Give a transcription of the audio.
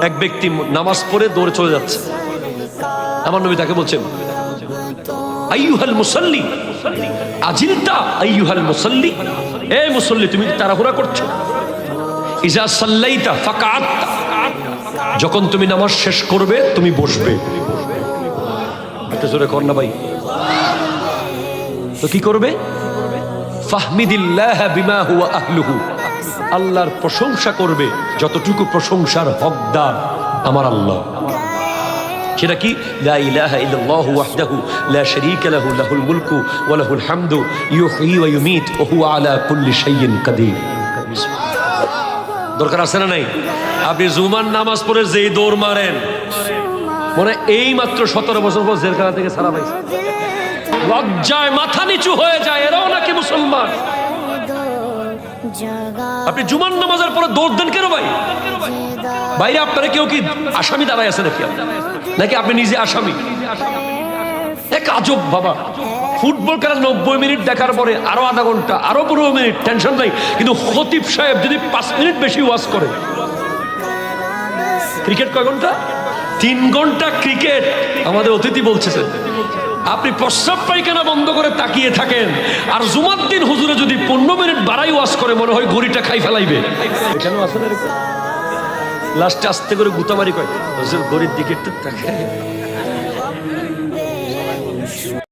এক ব্যক্তি নামাজ পড়ে দৌড়ে চলে যাচ্ছে, আমার নবী তাকে বলছেন, আইয়ুহাল মুসাল্লি আজিলতা আইয়ুহাল মুসাল্লি, এ মুসল্লি তুমি তাড়াহুড়া করছো। ইজা সাল্লাইতা ফাকাআতা, যখন তুমি নামাজ শেষ করবে তুমি বসবে। একটু জোরে কর না ভাই। তো কি করবে? ফাহমিদিল্লাহ বিমা হুয়া আহলুহু, আল্লাহর প্রশংসা করবে যতটুকু প্রশংসার হকদার আমার আল্লাহ। সেটা কি? লা ইলাহা ইল্লাল্লাহু ওয়াহদাহু লা শারীকা লাহু লাহুল মুলকু ওয়া লাহুল হামদু ইউহয়ী ওয়া ইউমীত ওয়া হুয়া আলা কুল্লি শাইইন কাদির। দরকার আছে না নাই? আপনি জুমার নামাজ পড়ে যেই দৌড় মারেন, মনে এই মাত্র 17 বছর পর জেলখানা থেকে ছাড়া পাইছে, লজ্জায় মাথা নিচু হয়ে যায়, এরাও নাকি মুসলমান। আপনি জুমার নামাজের পরে দৌড় দেন কেন ভাই? বাইরে আপনারা কেউ কি আসামি দাঁড়ায় আছে নাকি? নাকি আপনি নিজে আসামি? এক আজব বাবা। ফুটবল খেলা 90 মিনিট দেখার পরে আরো আধা ঘন্টা, আরো 15 মিনিট, টেনশন নাই, কিন্তু খতিব সাহেব যদি 5 মিনিট বেশি ওয়াজ করে। ক্রিকেট কয় ঘন্টা? 3 ঘন্টা ক্রিকেট। আমাদের অতিথি বলছেন, আপনি প্রস্রাব পায়খানা বন্ধ করে তাকিয়ে থাকেন, আর জুমার দিন হুজুরে যদি 15 মিনিট বাড়াই ওয়াজ করে, মনে হয় গড়িটা খাই ফেলাইবে। এখানেও আছে না, লাস্টে আস্তে করে গুতামারি কয়, হুজুর গড়ির দিকে একটু তাকায়।